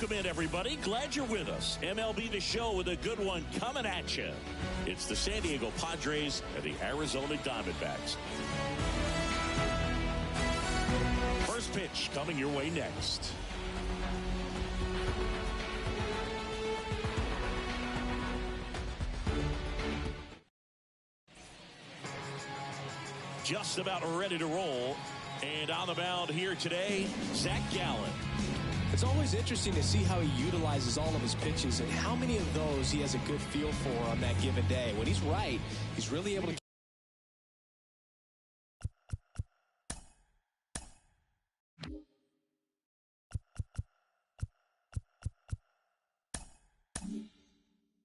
Welcome in, everybody. Glad you're with us. MLB The Show with a good one coming at you. It's the San Diego Padres and the Arizona Diamondbacks. First pitch coming your way next. Just about ready to roll. And on the mound here today, Zach Gallen. It's always interesting to see how he utilizes all of his pitches and how many of those he has a good feel for on that given day. When he's right, he's really able to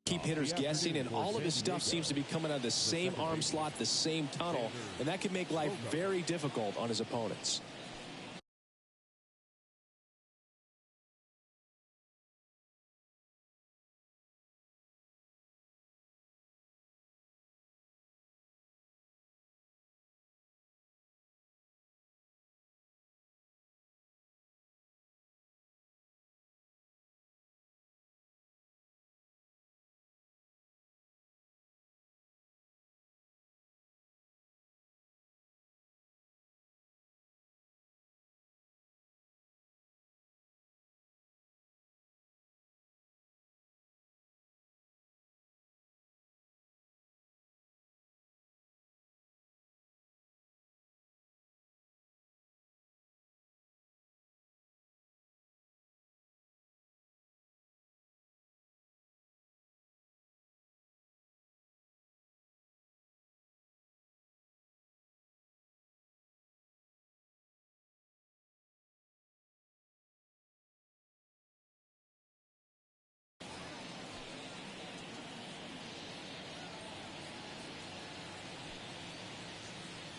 keep hitters guessing, and all of his stuff seems to be coming out of the same arm slot, the same tunnel, and that can make life very difficult on his opponents.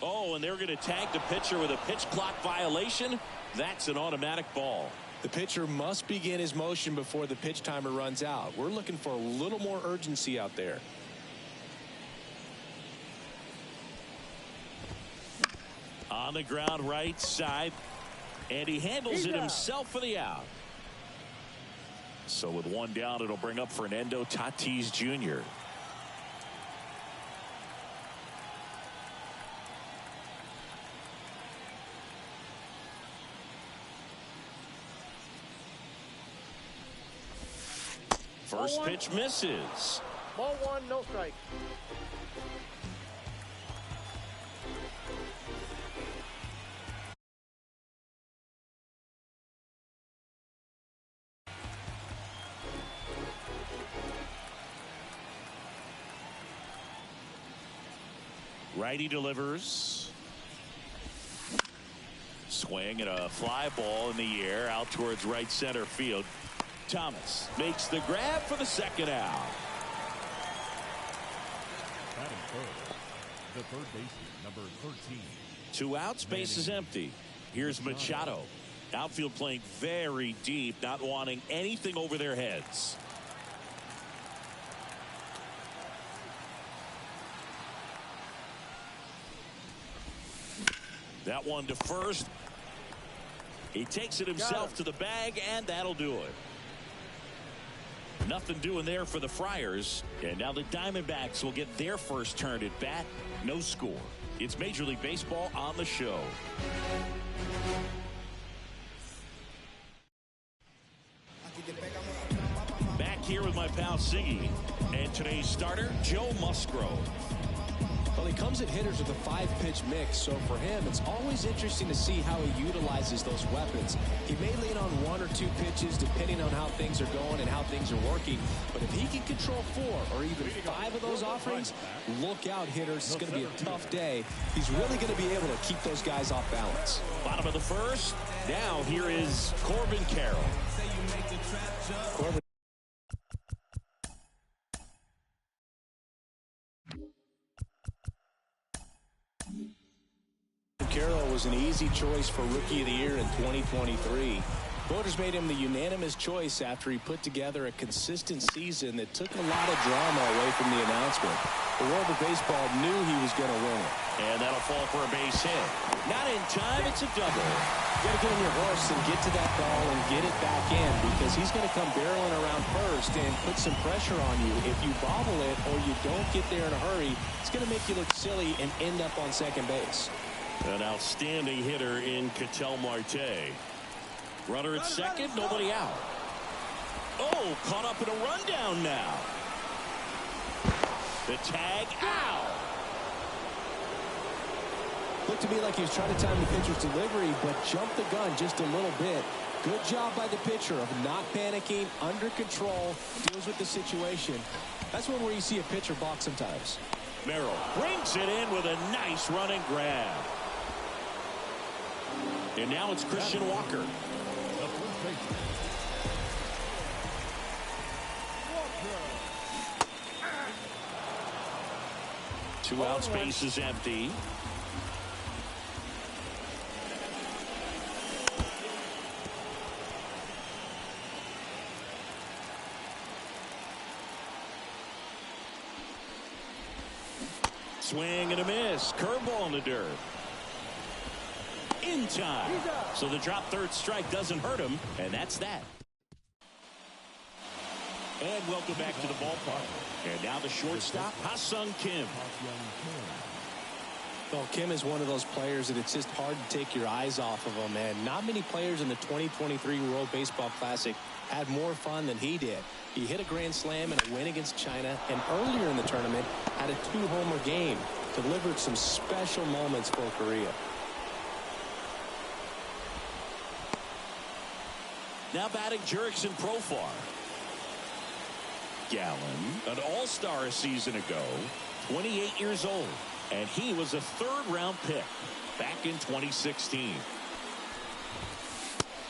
Oh, and they're going to tag the pitcher with a pitch clock violation. That's an automatic ball. The pitcher must begin his motion before the pitch timer runs out. We're looking for a little more urgency out there. On the ground right side, and he handles it himself for the out. So with one down, it'll bring up Fernando Tatis Jr. First pitch misses. Ball one, no strike. Righty delivers. Swing and a fly ball in the air out towards right center field. Thomas makes the grab for the second out. The third baseman, number 13. 2 outs, base is empty. Here's Machado. Outfield playing very deep, not wanting anything over their heads. That one to first. He takes it himself to the bag, and that'll do it. Nothing doing there for the Friars. And now the Diamondbacks will get their first turn at bat. No score. It's Major League Baseball on the show. Back here with my pal Siggy. And today's starter, Joe Musgrove. Well, he comes at hitters with a 5-pitch mix, so for him, it's always interesting to see how he utilizes those weapons. He may lean on 1 or 2 pitches depending on how things are going and how things are working, but if he can control 4 or even 5 of those offerings, look out, hitters. It's going to be a tough day. He's really going to be able to keep those guys off balance. Bottom of the first. Now here is Corbin Carroll. Corbin. Carroll was an easy choice for Rookie of the Year in 2023. Voters made him the unanimous choice after he put together a consistent season that took a lot of drama away from the announcement. The world of baseball knew he was going to win it. And that'll fall for a base hit. Not in time. It's a double. You got to get on your horse and get to that ball and get it back in, because he's going to come barreling around first and put some pressure on you. If you bobble it or you don't get there in a hurry, it's going to make you look silly and end up on second base. An outstanding hitter in Ketel Marte. Runner at second, nobody out. Oh, caught up in a rundown now. The tag out. Looked to me like he was trying to time the pitcher's delivery, but jumped the gun just a little bit. Good job by the pitcher of not panicking, under control, deals with the situation. That's one where you see a pitcher balk sometimes. Merrill brings it in with a nice running grab. And now it's Christian Walker. Two outs, base is empty. Swing and a miss. Curveball in the dirt. In time. So the drop third strike doesn't hurt him, and that's that. And welcome back to the ballpark. And now the shortstop, Ha-Sung Kim. Well, Kim is one of those players that it's just hard to take your eyes off of him, and not many players in the 2023 World Baseball Classic had more fun than he did. He hit a grand slam in a win against China, and earlier in the tournament had a 2-homer game. Delivered some special moments for Korea. Now batting Jurickson Profar. Gallen, an all-star a season ago, 28 years old, and he was a third-round pick back in 2016.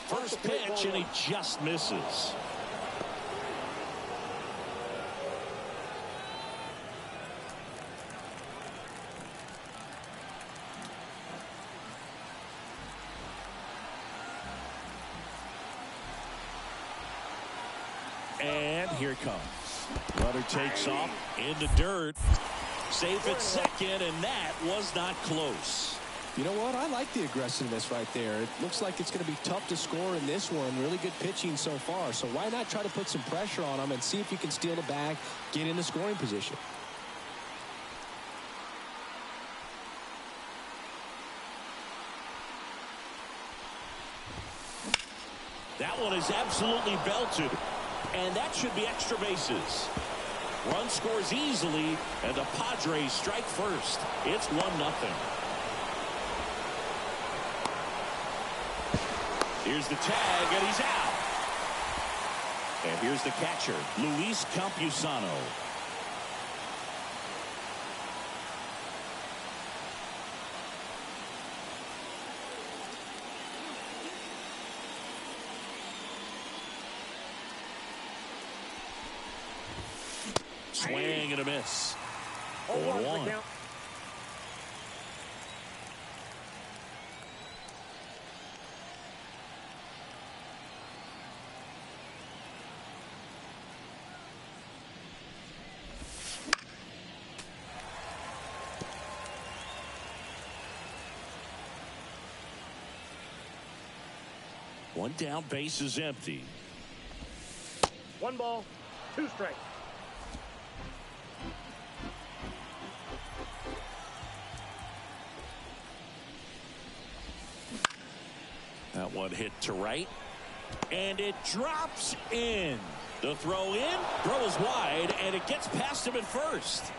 First pitch, and he just misses. And here it comes. Runner takes off in the dirt. Safe at second, and that was not close. You know what? I like the aggressiveness right there. It looks like it's going to be tough to score in this one. Really good pitching so far. So why not try to put some pressure on him and see if you can steal the bag, get into scoring position. That one is absolutely belted. And that should be extra bases. Run scores easily, and the Padres strike first. It's 1-0. Here's the tag, and he's out. And here's the catcher, Luis Campusano. Swing and a miss. 0-1. One down, base is empty. 1 ball, 2 strikes. That one hit to right, and it drops in. The throw in, throw is wide, and it gets past him at first.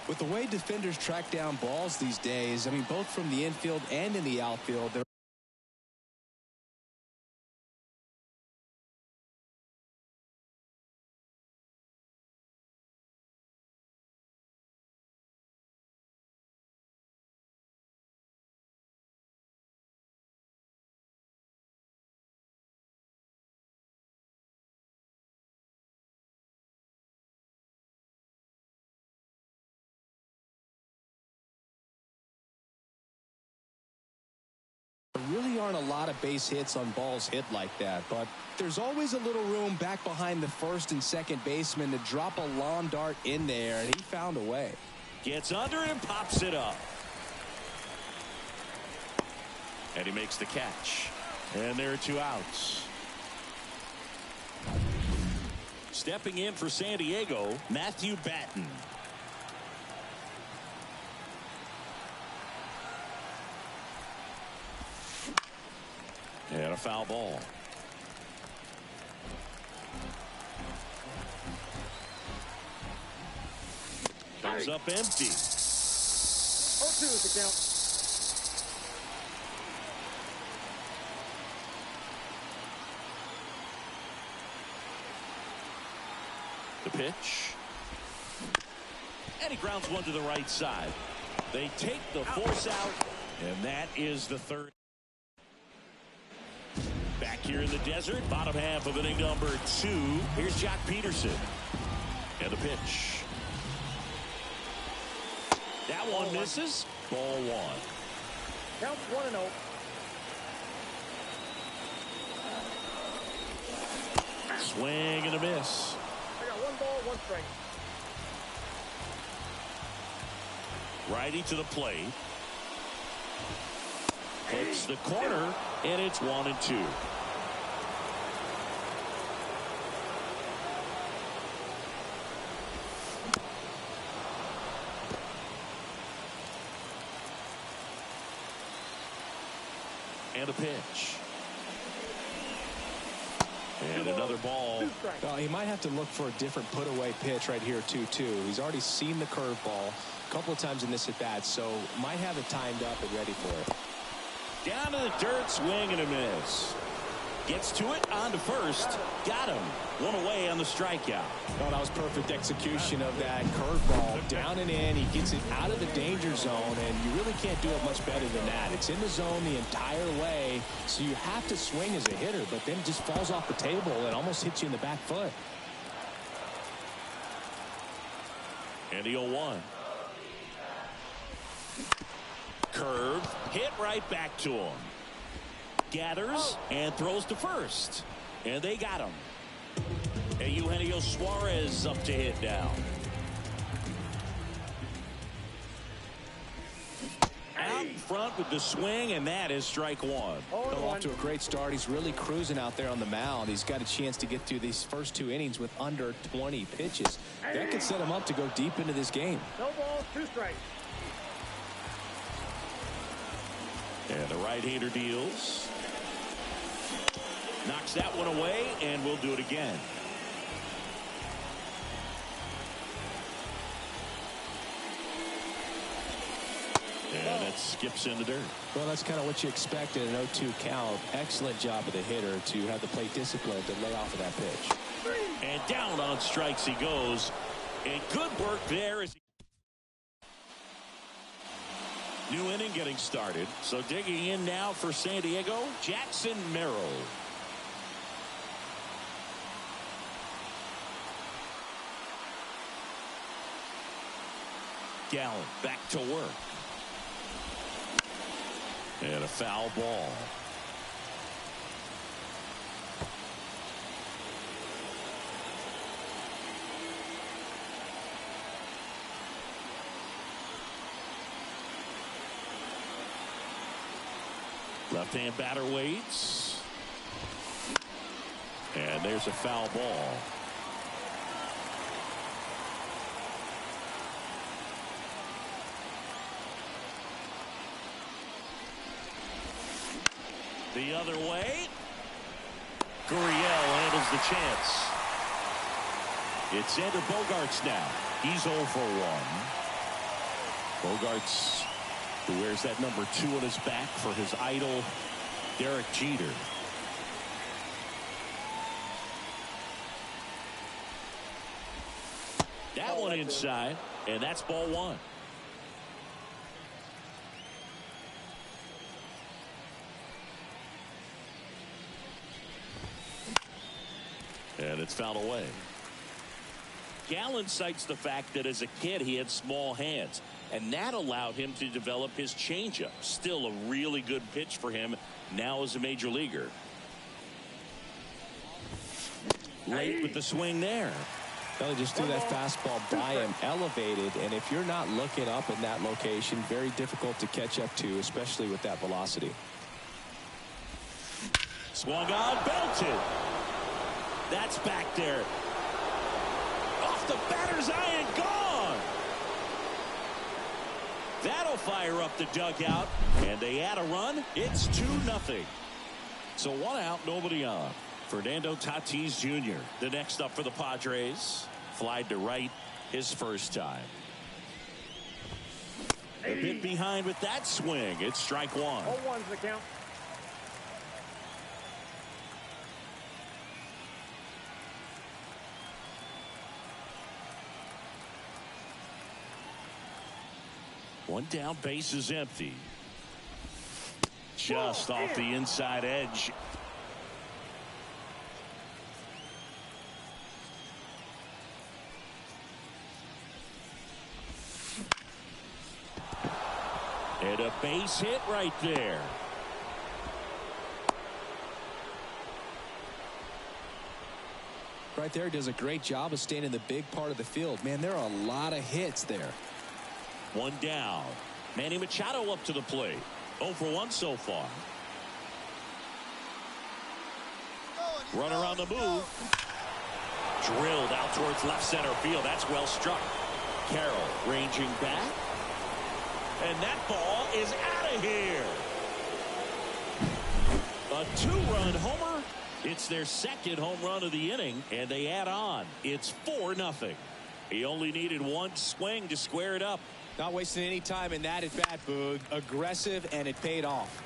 With the way defenders track down balls these days, I mean, both from the infield and in the outfield, they're really aren't a lot of base hits on balls hit like that, but there's always a little room back behind the first and second baseman to drop a lawn dart in there, and he found a way. Gets under it and pops it up. And he makes the catch. And there are 2 outs. Stepping in for San Diego, Matthew Batten. And a foul ball. Comes up empty. 0-2 is the count. The pitch. And he grounds one to the right side. They take the force out, and that is the 3rd. Back here in the desert, bottom half of inning number 2. Here's Jock Peterson. And the pitch. That one misses. Ball 1. Counts 1-0. Swing and a miss. I got 1 ball, 1 strike. Righty to the plate. Hits the corner, and it's 1-2. And a pitch. And another ball. Well, he might have to look for a different put-away pitch right here, 2-2. He's already seen the curveball a couple of times in this at-bat, so might have it timed up and ready for it. Down to the dirt, swing and a miss. Gets to it, on to first. Got him. 1 away on the strikeout. Oh, that was perfect execution of that curveball. Down and in. He gets it out of the danger zone, and you really can't do it much better than that. It's in the zone the entire way, so you have to swing as a hitter, but then it just falls off the table and almost hits you in the back foot. And the 0-1. Curve, hit right back to him. Gathers and throws to first. And they got him. And Eugenio Suarez up to hit now. Out in front with the swing, and that is strike 1. Off to a great start. He's really cruising out there on the mound. He's got a chance to get through these first 2 innings with under 20 pitches. That could set him up to go deep into this game. No balls, 2 strikes. And the right-hander deals. Knocks that one away, and we'll do it again. And it skips in the dirt. Well, that's kind of what you expect in an 0-2 count. Excellent job of the hitter to have the plate discipline to lay off of that pitch. And down on strikes he goes. And good work there as new inning getting started. So digging in now for San Diego, Jackson Merrill. Gallen back to work. And a foul ball. Left-hand batter waits. And there's a foul ball. The other way. Gurriel handles the chance. It's Xander Bogaerts now. He's 0 for 1. Bogaerts, who wears that number 2 on his back for his idol, Derek Jeter. That one inside, and that's ball 1. And it's fouled away. Gallen cites the fact that as a kid he had small hands. And that allowed him to develop his changeup. Still a really good pitch for him now as a major leaguer. Late with the swing there. Well, he just threw that fastball by him, elevated, and if you're not looking up in that location, very difficult to catch up to, especially with that velocity. Swung on, belted. That's back there. Off the batter's eye and gone. That'll fire up the dugout, and they add a run. It's 2-0. So 1 out, nobody on. Fernando Tatis Jr., the next up for the Padres. Flied to right his first time. A bit behind with that swing. It's strike one. 0-1's the count. One down, base is empty. Just off the inside edge. And a base hit right there. Right there, he does a great job of staying in the big part of the field. Man, there are a lot of hits there. One down. Manny Machado up to the plate. 0 for 1 so far. Runner on the move. Drilled out towards left center field. That's well struck. Carroll ranging back. And that ball is out of here. A 2-run homer. It's their second home run of the inning, and they add on. It's 4-0. He only needed one swing to square it up. Not wasting any time in that at bat, Boog. Aggressive, and it paid off.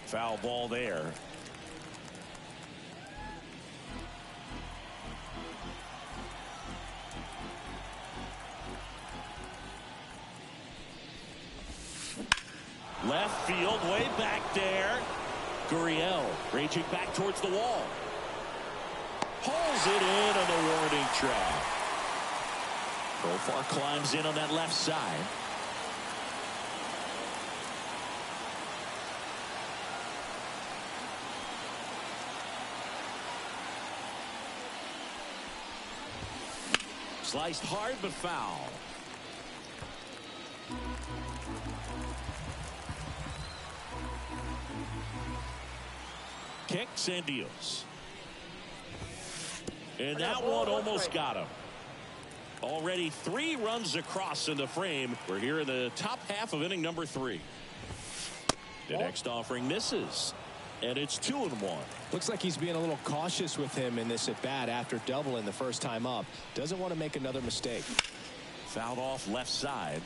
Foul ball there. Left field, way back there. Gurriel raging back towards the wall. Pulls it in on the warning track. Profar climbs in on that left side. Sliced hard but foul. Kicks and deals. And that one almost got him. Already 3 runs across in the frame. We're here in the top half of inning number 3. The next offering misses. And it's 2-1. Looks like he's being a little cautious with him in this at bat after doubling the first time up. Doesn't want to make another mistake. Fouled off left side.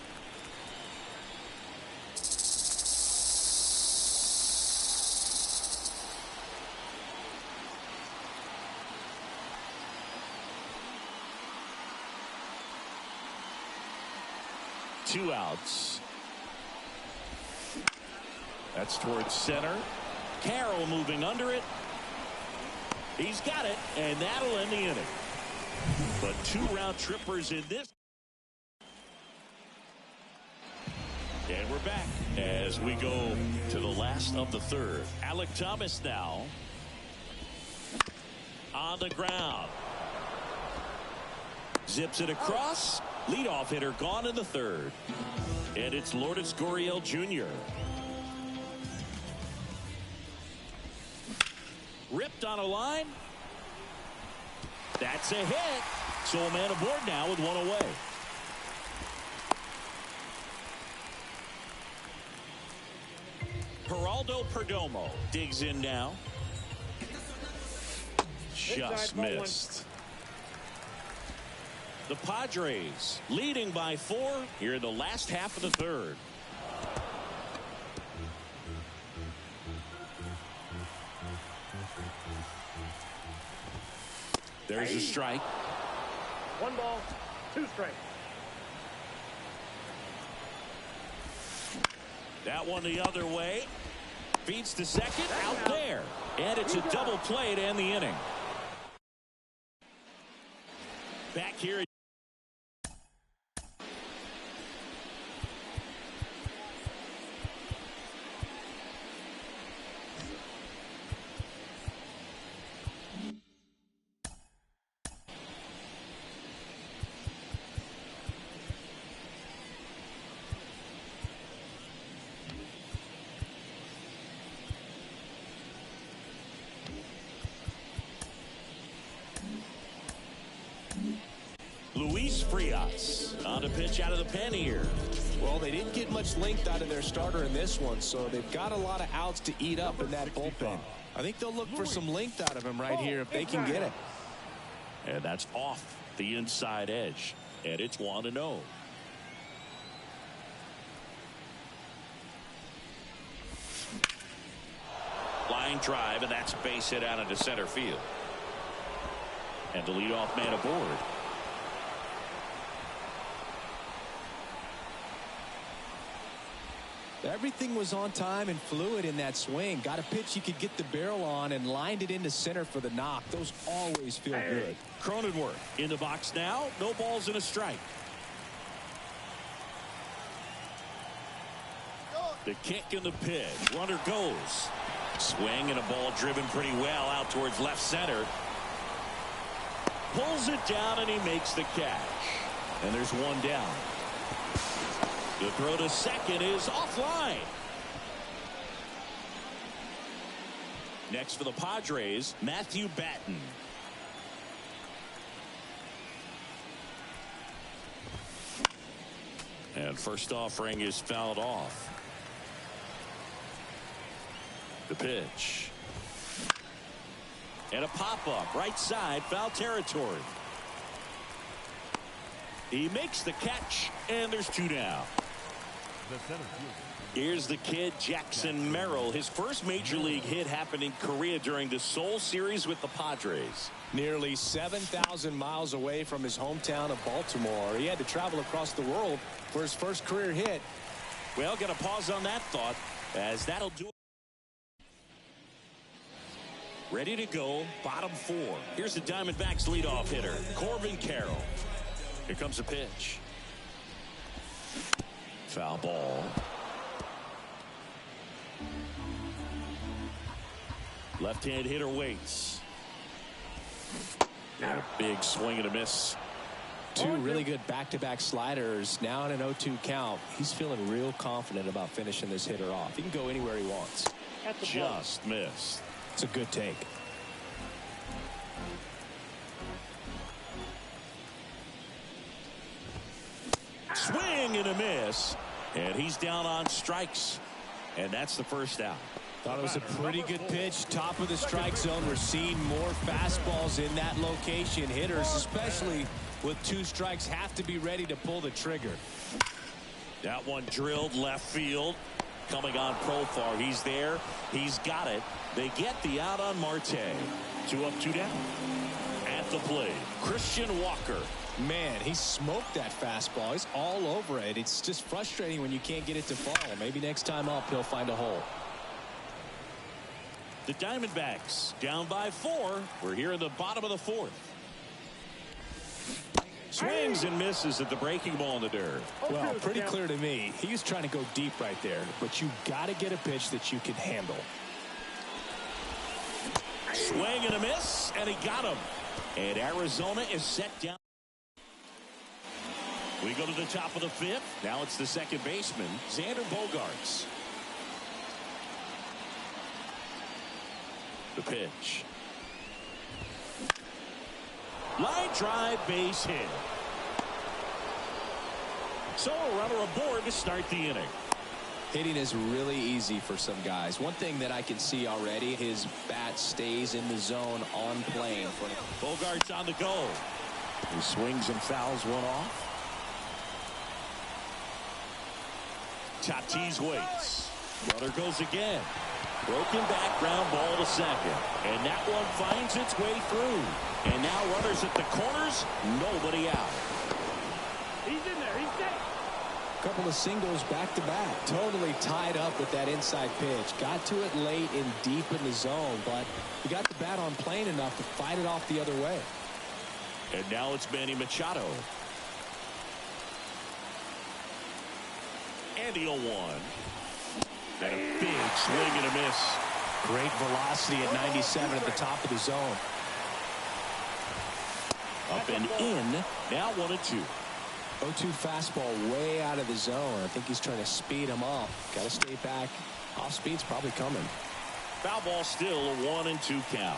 Two outs. That's towards center. Carroll moving under it. He's got it, and that'll end the inning. But 2 round trippers in this. And we're back as we go to the last of the 3rd. Alec Thomas now on the ground. Zips it across. Leadoff hitter gone in the 3rd. And it's Lourdes Gurriel Jr. Ripped on a line. That's a hit. So a man aboard now with 1 away. Geraldo Perdomo digs in now. Just missed. The Padres leading by 4 here in the last half of the 3rd. There's a strike. 1 ball, 2 strikes. That one the other way. Feeds to second. Out there. And it's a double play to end the inning. Back here. Luis Frias on the pitch out of the pen here. Well, they didn't get much length out of their starter in this one, so they've got a lot of outs to eat up in that bullpen. I think they'll look for some length out of him right here if they can get it. And that's off the inside edge. And it's 1-0. Line drive, and that's base hit out into center field. And the leadoff man aboard. Everything was on time and fluid in that swing. Got a pitch you could get the barrel on and lined it into center for the knock. Those always feel good. Cronenworth in the box now. No balls and a strike. The kick and the pitch. Runner goes. Swing and a ball driven pretty well out towards left center. Pulls it down and he makes the catch. And there's one down. The throw to second is offline. Next for the Padres, Matthew Batten. And first offering is fouled off. The pitch. And a pop-up right side, foul territory. He makes the catch, and there's two down. Here's the kid, Jackson Merrill. His first major league hit happened in Korea during the Seoul series with the Padres. Nearly 7,000 miles away from his hometown of Baltimore. He had to travel across the world for his first career hit. Well, got to pause on that thought, as that'll do it. Ready to go, bottom four. Here's the Diamondbacks leadoff hitter, Corbin Carroll. Here comes a pitch. Foul ball. Left-hand hitter waits. And a big swing and a miss. Two really good back-to-back sliders. Now in an 0-2 count. He's feeling real confident about finishing this hitter off. He can go anywhere he wants. Just missed. It's a good take. Swing and a miss. And he's down on strikes. And that's the first out. Thought it was a pretty good pitch. Top of the strike zone. We're seeing more fastballs in that location. Hitters, especially with two strikes, have to be ready to pull the trigger. That one drilled left field. Coming on Profar. He's there. He's got it. They get the out on Marte. 2 up, 2 down. At the plate, Christian Walker. Man, he smoked that fastball. He's all over it. It's just frustrating when you can't get it to fall. Maybe next time up he'll find a hole. The Diamondbacks down by 4. We're here in the bottom of the 4th. Swings and misses at the breaking ball in the dirt. Well, pretty clear to me. He was trying to go deep right there, but you got to get a pitch that you can handle. Swing and a miss, and he got him. And Arizona is set down. We go to the top of the 5th. Now it's the second baseman, Xander Bogaerts. The pitch. Line drive, base hit. So a runner aboard to start the inning. Hitting is really easy for some guys. One thing that I can see already, his bat stays in the zone on plane. Bogaerts on the go. He swings and fouls one off. Tatis waits. Runner goes again. Broken back, ground ball to second. And that one finds its way through. And now runners at the corners, nobody out. He's in there. He's dead. couple of singles back-to-back. Totally tied up with that inside pitch. Got to it late and deep in the zone, but he got the bat on plane enough to fight it off the other way. And now it's Manny Machado. And the 0-1. And a big swing and a miss. Great velocity at 97 at the top of the zone. Up and in. Now 1-2. 0-2 fastball way out of the zone. I think he's trying to speed him up. Got to stay back. Off speed's probably coming. Foul ball still a 1-2 count.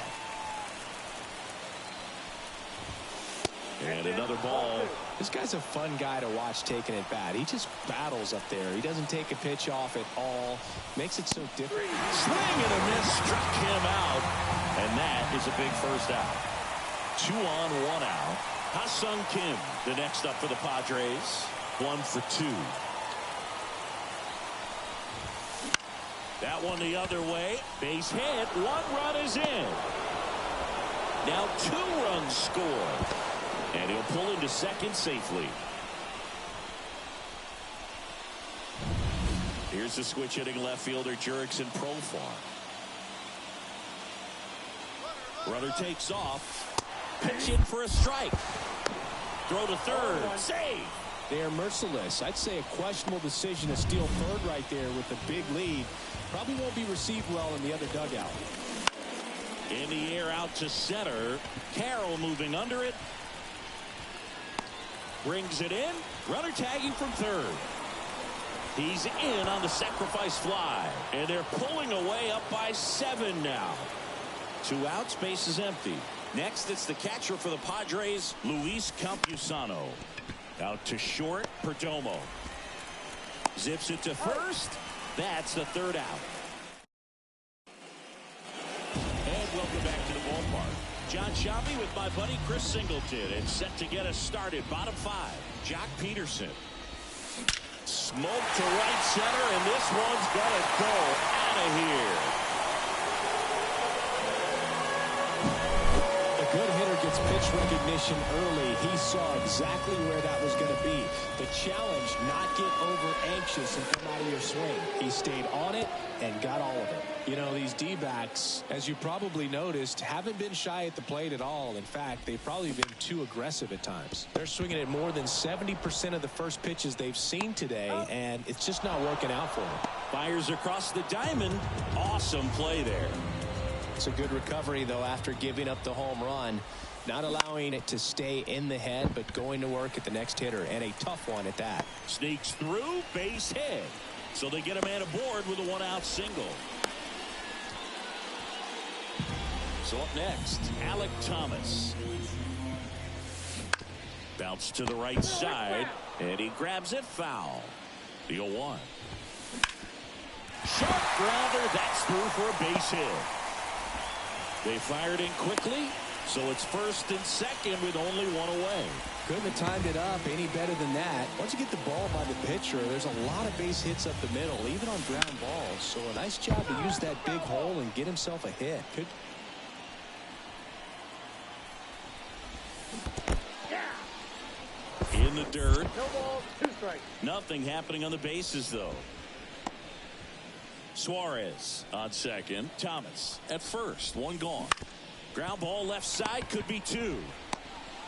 And another ball. This guy's a fun guy to watch taking it bat. He just battles up there. He doesn't take a pitch off at all. Makes it so different. Swing and a miss struck him out. And that is a big first out. 2 on, 1 out. Ha-Sung Kim, the next up for the Padres. 1 for 2. That one the other way. Base hit. 1 run is in. Now 2 runs scored. And he'll pull into second safely. Here's the switch hitting left fielder Jurickson Profar. Runner takes off. Pitch in for a strike. Throw to third. Save. They are merciless. I'd say a questionable decision to steal third right there with the big lead. Probably won't be received well in the other dugout. In the air out to center. Carroll moving under it. Brings it in. Runner tagging from third. He's in on the sacrifice fly. And they're pulling away up by 7 now. 2 outs. Base is empty. Next, it's the catcher for the Padres, Luis Campusano. Out to short, Perdomo. Zips it to first. That's the third out. And welcome back to the ballpark. John Shabby with my buddy Chris Singleton. And set to get us started. Bottom 5, Jock Peterson. Smoke to right center, and this one's going to go out of here. Good hitter gets pitch recognition early. He saw exactly where that was going to be. The challenge, not get over anxious and come out of your swing. He stayed on it and got all of it. You know, these D-backs, as you probably noticed, haven't been shy at the plate at all. In fact, they've probably been too aggressive at times. They're swinging at more than 70% of the first pitches they've seen today, and it's just not working out for them. Fires across the diamond. Awesome play there. It's a good recovery, though, after giving up the home run. Not allowing it to stay in the head, but going to work at the next hitter, and a tough one at that. Sneaks through, base hit. So they get a man aboard with a 1-out single. So up next, Alec Thomas. Bounce to the right side, and he grabs it foul. The 0-1. Sharp grounder, that's through for a base hit. They fired in quickly, so it's first and second with only 1 away. Couldn't have timed it up any better than that. Once you get the ball by the pitcher, there's a lot of base hits up the middle, even on ground balls. So a nice job to use that big hole and get himself a hit. In the dirt. No balls, 2 strikes. Nothing happening on the bases, though. Suarez on second. Thomas at first. 1 gone. Ground ball left side, could be 2.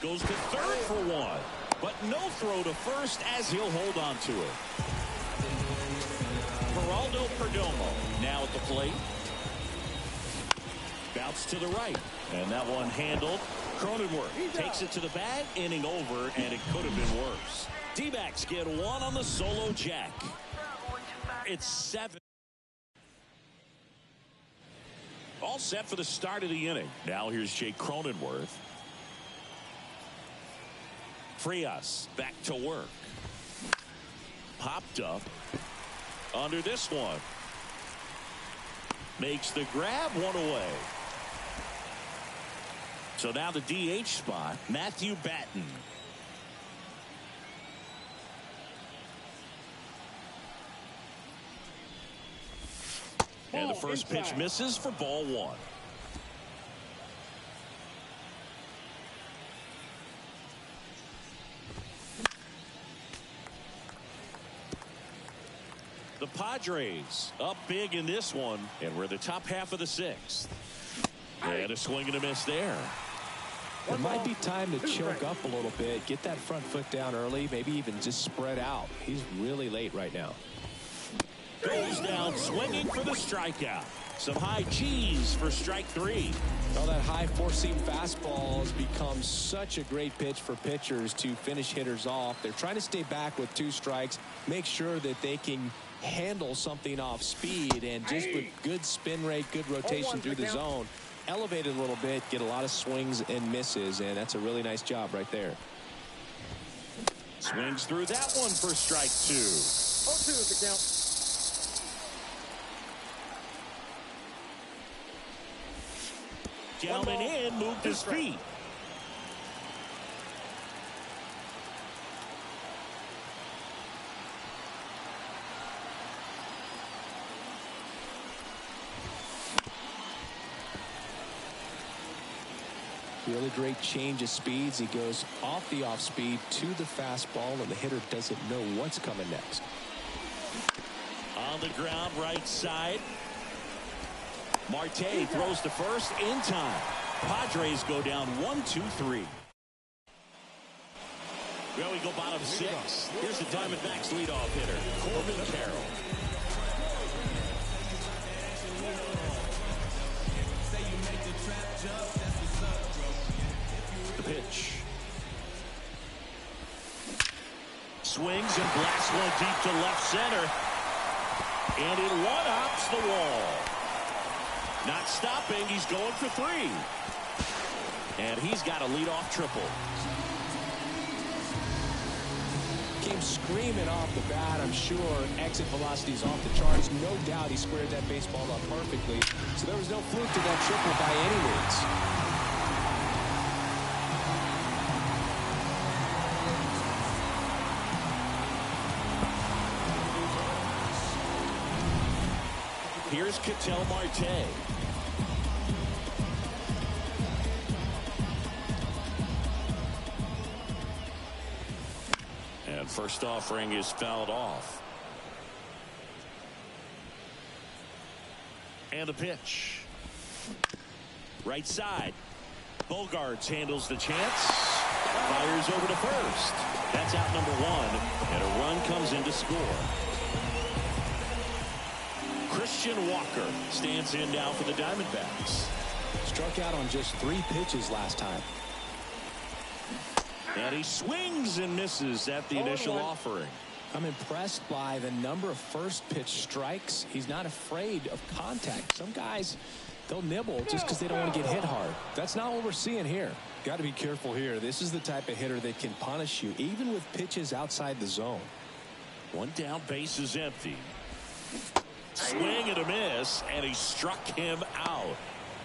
Goes to third for 1. But no throw to first as he'll hold on to it. Geraldo Perdomo now at the plate. Bounce to the right. And that one handled. Cronenworth takes it to the bag. Inning over, and it could have been worse. D-backs get 1 on the solo jack. It's 7. All set for the start of the inning. Now here's Jake Cronenworth. Frias back to work. Popped up under this one. Makes the grab, 1 away. So now the DH spot, Matthew Batten. And the first pitch misses for ball 1. Padres up big in this one, and we're the top half of the sixth. And a swing and a miss there. It might be time to choke up a little bit, get that front foot down early, maybe even just spread out. He's really late right now. Goes down swinging for the strikeout. Some high cheese for strike three. Well, that high four-seam fastball has become such a great pitch for pitchers to finish hitters off. They're trying to stay back with 2 strikes, make sure that they can handle something off speed, and just with good spin rate, good rotation through the zone, elevate it a little bit, get a lot of swings and misses, and that's a really nice job right there. Swings through that one for strike 2. 0-2 is the count. Down and in, moved his feet. Really great change of speeds. He goes off the off speed to the fastball, and the hitter doesn't know what's coming next. On the ground, right side. Marte throws to first in time. Padres go down 1-2-3. Well, we go bottom 6. Here's the Diamondbacks leadoff hitter, Corbin Carroll. The pitch. Swings and blasts one deep to left center. And it one-hops the wall. Not stopping, he's going for 3. And he's got a leadoff triple. Came screaming off the bat, I'm sure. Exit velocity's off the charts. No doubt he squared that baseball up perfectly. So there was no fluke to that triple by any means. Here's Ketel Marte. And first offering is fouled off. And the pitch. Right side. Bogarts handles the chance. Fires over to first. That's out number 1. And a run comes in to score. Christian Walker stands in now for the Diamondbacks. Struck out on just 3 pitches last time. And he swings and misses at the initial offering. I'm impressed by the number of first pitch strikes. He's not afraid of contact. Some guys, they'll nibble just because they don't want to get hit hard. That's not what we're seeing here. Got to be careful here. This is the type of hitter that can punish you even with pitches outside the zone. 1 down, base is empty. Swing and a miss, and he struck him out.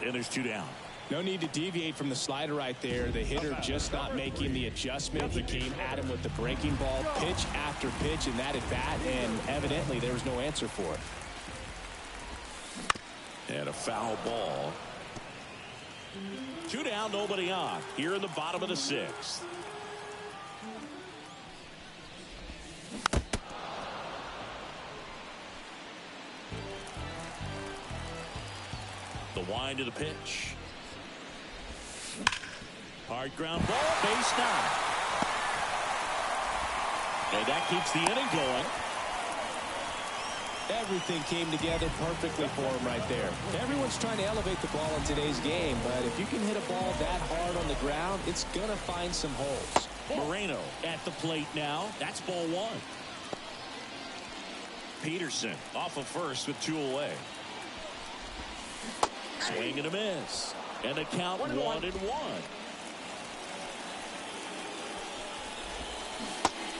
And there's 2 down. No need to deviate from the slider right there. The hitter just not making the adjustment. He came at him with the breaking ball, pitch after pitch in that at bat, and evidently there was no answer for it. And a foul ball. 2 down, nobody on. Here in the bottom of the 6th. The wind to the pitch. Hard ground ball, base 9. And that keeps the inning going. Everything came together perfectly for him right there. Everyone's trying to elevate the ball in today's game, but if you can hit a ball that hard on the ground, it's going to find some holes. Moreno at the plate now. That's ball 1. Peterson off of first with 2 away. Swing and a miss. And the count 1-1.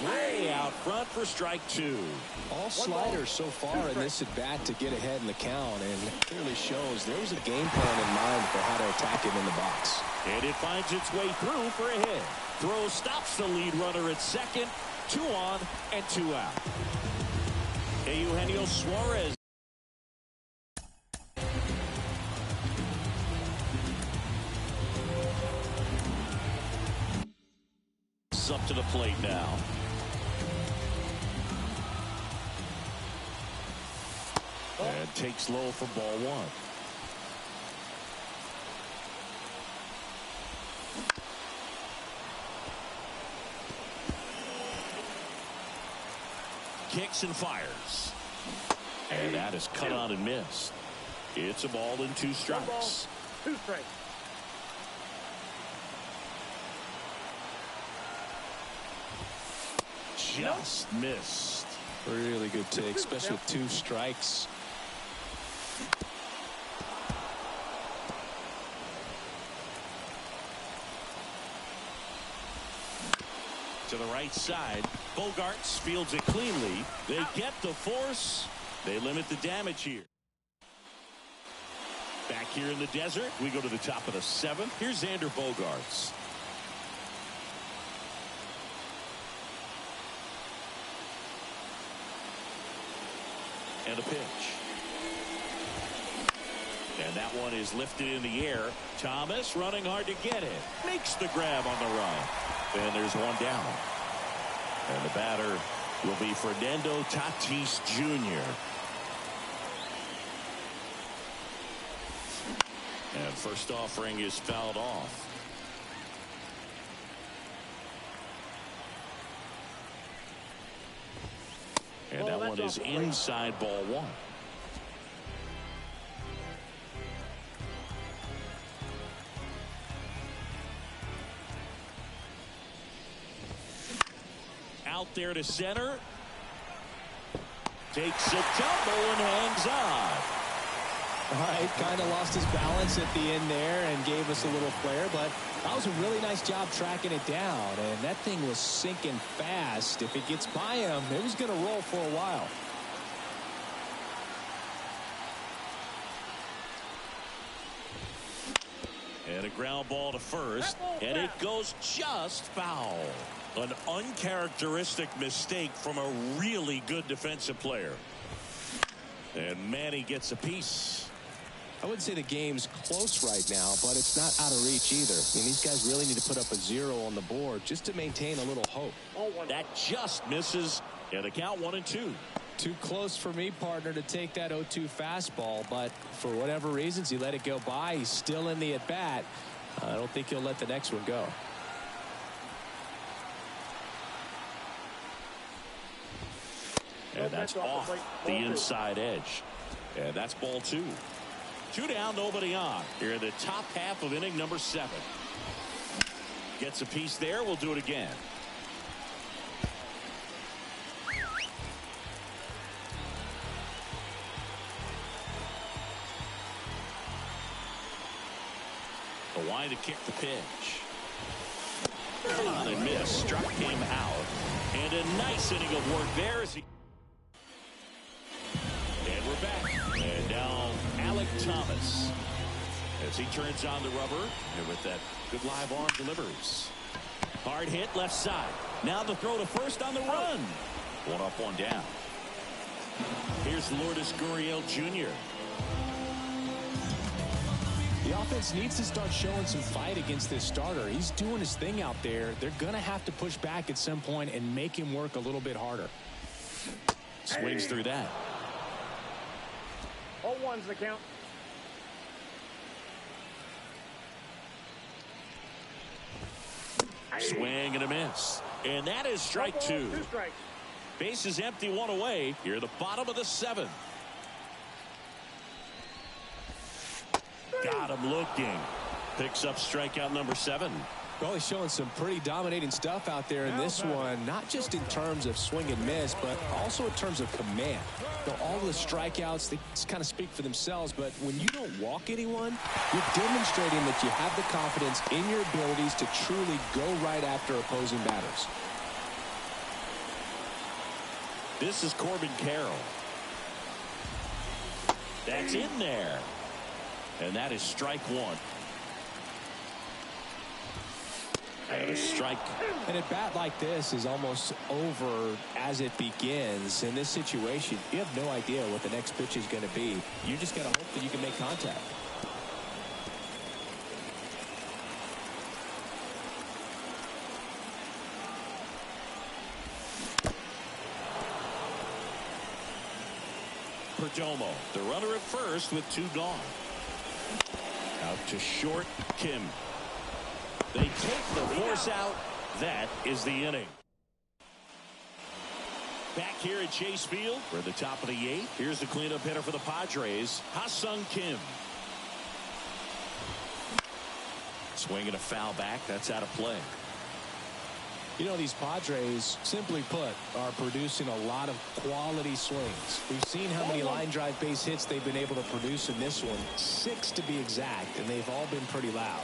Way out front for strike 2. All sliders so far in this at bat to get ahead in the count, and it clearly shows there was a game plan in mind for how to attack him in the box. And it finds its way through for a hit. Throw stops the lead runner at second. 2 on and 2 out. Eugenio Suarez. Up to the plate now. And takes low for ball one. Kicks and fires. And that is cut on and missed. It's a ball and 2 strikes. 2 strikes. Just missed. Really good take, especially with 2 strikes. To the right side. Bogarts fields it cleanly. They get the force. They limit the damage here. Back here in the desert, we go to the top of the 7th. Here's Xander Bogarts. And a pitch. And that one is lifted in the air. Thomas running hard to get it. Makes the grab on the run. And there's one down. And the batter will be Fernando Tatis Jr. And first offering is fouled off. And that one is inside ball 1. Out there to center. Takes a tumble and hangs on. All right, kind of lost his balance at the end there and gave us a little flare, but that was a really nice job tracking it down, and that thing was sinking fast. If it gets by him, it was going to roll for a while. And a ground ball to first, and it goes just foul. An uncharacteristic mistake from a really good defensive player. And Manny gets a piece. I wouldn't say the game's close right now, but it's not out of reach either. I mean, these guys really need to put up a 0 on the board just to maintain a little hope. That just misses, and the count 1-2. Too close for me, partner, to take that 0-2 fastball, but for whatever reasons, he let it go by. He's still in the at-bat. I don't think he'll let the next one go. And that's off the inside edge. And that's ball 2. 2 down, nobody on. Here in the top half of inning number 7. Gets a piece there. We'll do it again. The line to kick the pitch. On and missed. Struck him out. And a nice inning of work there as he. And we're back. And down Alec Thomas as he turns on the rubber. And with that good live arm delivers. Hard hit left side. Now the throw to first on the run. 1 up, 1 down. Here's Lourdes Gurriel Jr. The offense needs to start showing some fight against this starter. He's doing his thing out there. They're going to have to push back at some point and make him work a little bit harder. Swings through that. 0-1's the count. Swing and a miss. And that is strike 2. 2 strikes. Base is empty, 1 away. Here at the bottom of the 7th. Got him looking. Picks up strikeout number 7. Well, he's showing some pretty dominating stuff out there in this one, not just in terms of swing and miss, but also in terms of command. You know, all the strikeouts, they just kind of speak for themselves, but when you don't walk anyone, you're demonstrating that you have the confidence in your abilities to truly go right after opposing batters. This is Corbin Carroll. That's in there. And that is strike 1. And a strike. An at-bat like this is almost over as it begins. In this situation, you have no idea what the next pitch is going to be. You just got to hope that you can make contact. Perdomo, the runner at first with 2 gone. Out to short, Kim. They take the force out. That is the inning. Back here at Chase Field, we're at the top of the 8th. Here's the cleanup hitter for the Padres, Ha-Sung Kim. Swinging a foul back. That's out of play. You know, these Padres, simply put, are producing a lot of quality swings. We've seen how many line drive base hits they've been able to produce in this one. 6 to be exact, and they've all been pretty loud.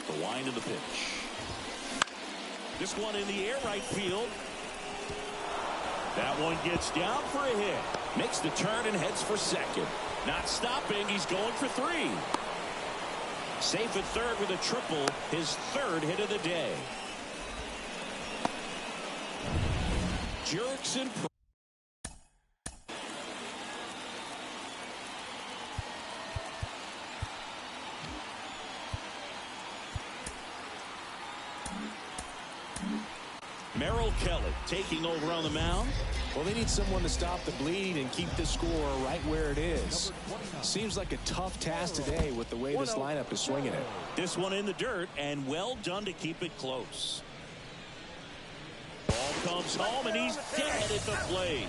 The wind of the pitch. This one in the air right field. That one gets down for a hit. Makes the turn and heads for second. Not stopping. He's going for 3. Safe at third with a triple. His 3rd hit of the day. Jurickson. Merrill Kelly taking over on the mound. Well, they need someone to stop the bleed and keep the score right where it is. Seems like a tough task today with the way this lineup is swinging it. This one in the dirt, and well done to keep it close. Ball comes home, and he's dead at the plate.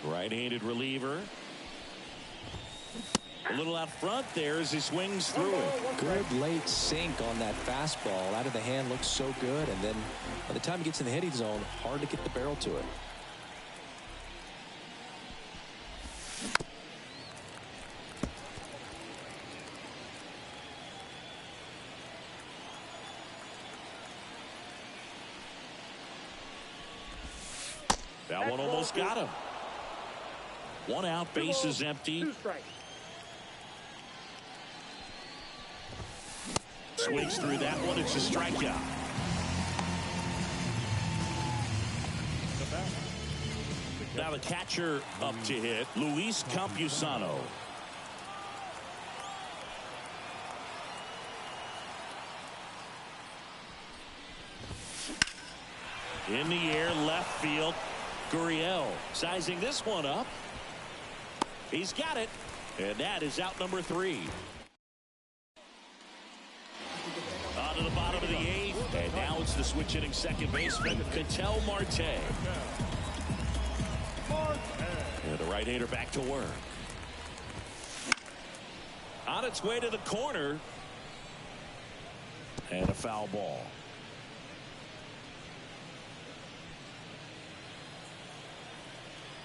Right-handed reliever. A little out front there as he swings through it. Good late sink on that fastball. Out of the hand looks so good, and then by the time he gets in the hitting zone, hard to get the barrel to it. That one almost got him. 1 out, bases empty. 2 strikes. Swings through that one. It's a strikeout. Now the catcher up to hit, Luis Campusano. In the air, left field. Gurriel sizing this one up. He's got it. And that is out number 3. On to the bottom of the 8th. And now it's the switch hitting second baseman, Ketel Marte. And the right-hander back to work. On its way to the corner. And a foul ball.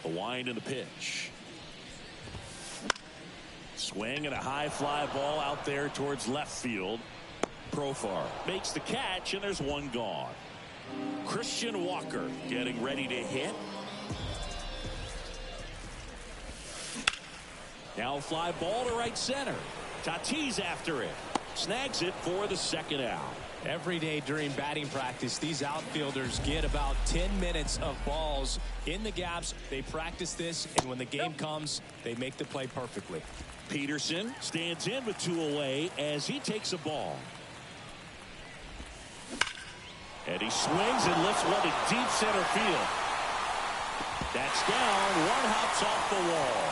The wind and the pitch. Swing and a high fly ball out there towards left field. Profar makes the catch, and there's 1 gone. Christian Walker getting ready to hit. Now a fly ball to right center. Tatis after it. Snags it for the 2nd out. Every day during batting practice, these outfielders get about 10 minutes of balls in the gaps. They practice this, and when the game comes, they make the play perfectly. Peterson stands in with 2 away as he takes a ball. And he swings and lifts one to deep center field. That's down. 1 hops off the wall.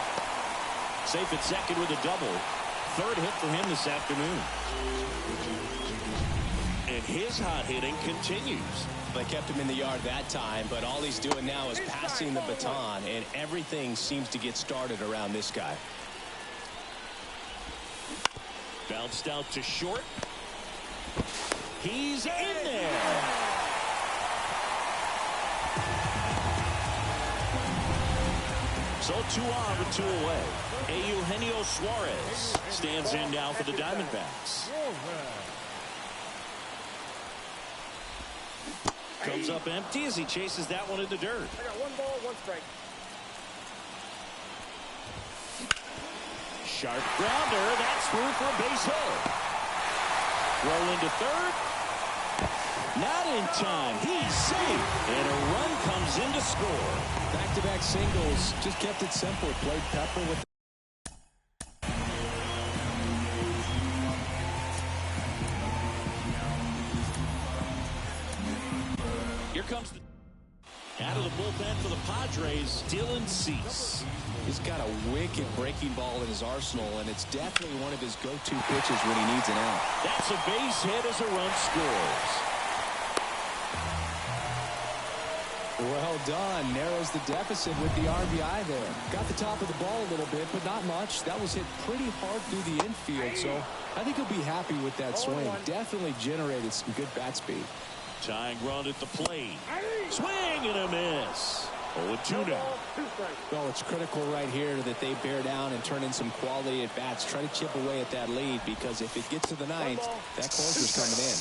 Safe at second with a double. 3rd hit for him this afternoon. And his hot hitting continues. They kept him in the yard that time, but all he's doing now is passing the baton, and everything seems to get started around this guy. Bounced out to short. He's in there. So 2 on with 2 away. Eugenio Suarez stands in now for the Diamondbacks. Comes up empty as he chases that one in the dirt. I got 1 ball, 1 strike. Sharp grounder. That's through for a base hit. Roll into third. Not in time. He's safe. And a run comes in to score. Back-to-back singles. Just kept it simple. Played Pepper with Here comes the Out of the bullpen for the Padres, Dylan Cease. He's got a wicked breaking ball in his arsenal, and it's definitely one of his go-to pitches when he needs an out. That's a base hit as a run scores. Well done. Narrows the deficit with the RBI there. Got the top of the ball a little bit, but not much. That was hit pretty hard through the infield, so I think he'll be happy with that swing. Definitely generated some good bat speed. Tying run at the plate. Swing and a miss. 0-2 now. Well, it's critical right here that they bear down and turn in some quality at bats. Try to chip away at that lead, because if it gets to the ninth, that closer's coming in.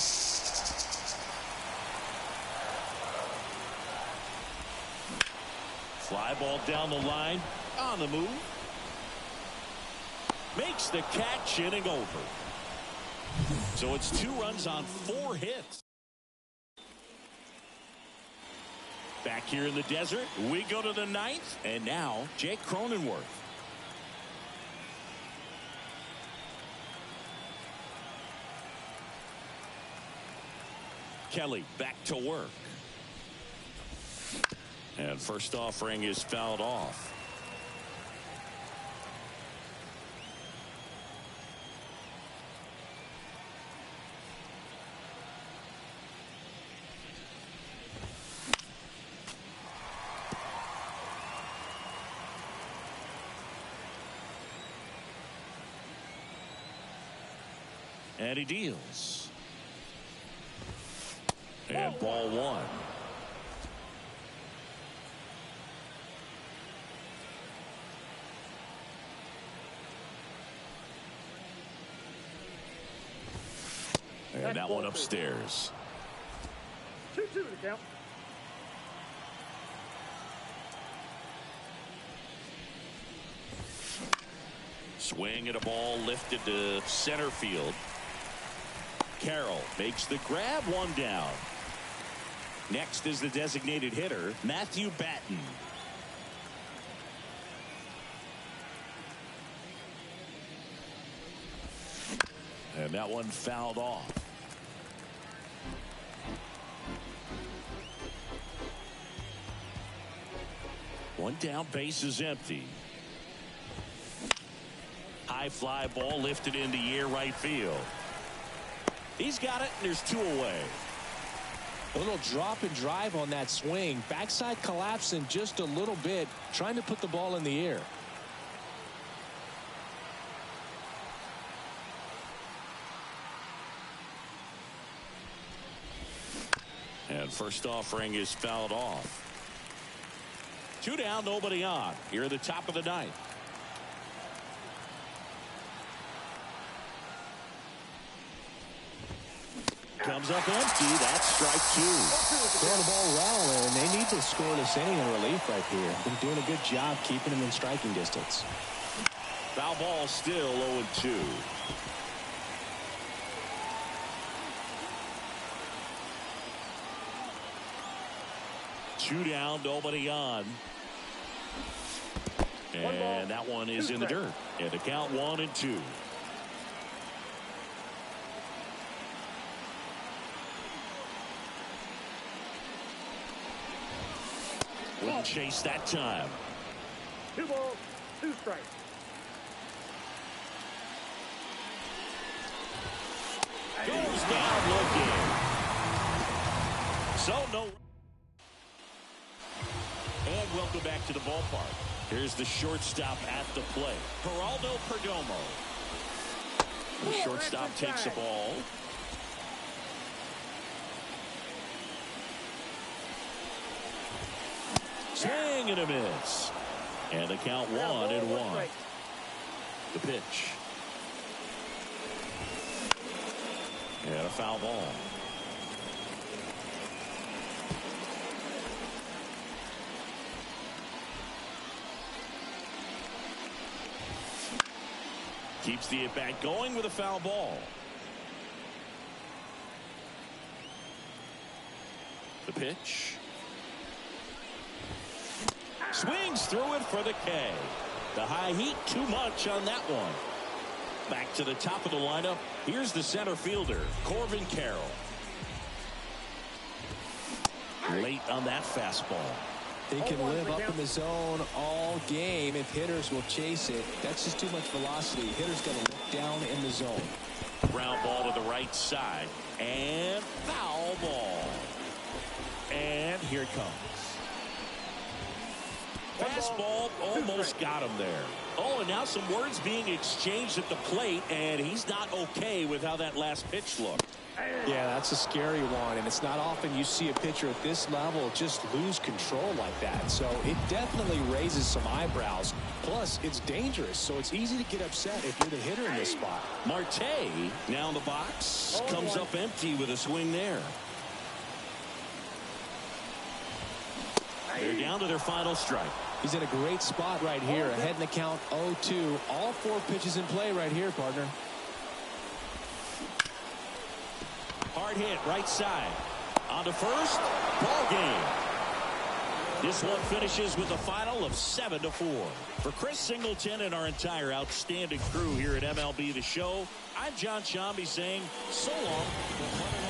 Fly ball down the line. On the move. Makes the catch, inning over. So it's 2 runs on 4 hits. Back here in the desert, we go to the 9th, and now Jake Cronenworth. Kelly back to work. And first offering is fouled off. And he deals. And ball 1. And that one upstairs. 2-2 to count. Swing and a ball lifted to center field. Carroll makes the grab, 1 down. Next is the designated hitter, Matthew Batten. And that one fouled off. One down, base is empty. High fly ball lifted in the air, right field. He's got it, and there's 2 away. A little drop and drive on that swing. Backside collapsing just a little bit, trying to put the ball in the air. And first offering is fouled off. 2 down, nobody on. Here at the top of the 9th. Comes up empty. That's strike 2. Throwing the ball well, and they need to score this inning in relief right here. They're doing a good job keeping him in striking distance. Foul ball, still 0-2. Two down, nobody on. And that one is in the dirt. And the count 1-2. Wouldn't chase that time. 2 balls, 2 strikes. Goes down looking. So no. And welcome back to the ballpark. Here's the shortstop at the plate, Geraldo Perdomo. The shortstop takes the ball. Swing and a miss. And the count 1-1. The pitch. And a foul ball. Keeps the at-bat going with a foul ball. The pitch. Swings through it for the K. The high heat, too much on that one. Back to the top of the lineup. Here's the center fielder, Corbin Carroll. late on that fastball. They can live up in the zone all game if hitters will chase it. That's just too much velocity. Hitters got to look down in the zone. Ground ball to the right side. And foul ball. And here it comes. Fastball almost got him there. Oh, and now some words being exchanged at the plate, and he's not okay with how that last pitch looked. Yeah, that's a scary one, and it's not often you see a pitcher at this level just lose control like that. So it definitely raises some eyebrows. Plus, it's dangerous, so it's easy to get upset if you're the hitter in this spot. Marte now in the box. Comes up empty with a swing there. They're down to their final strike. He's in a great spot right here. Ahead in the count 0-2. All 4 pitches in play right here, partner. Hard hit right side. On to first. Ball game. This one finishes with a final of 7-4. For Chris Singleton and our entire outstanding crew here at MLB The Show, I'm John Shambi saying so long.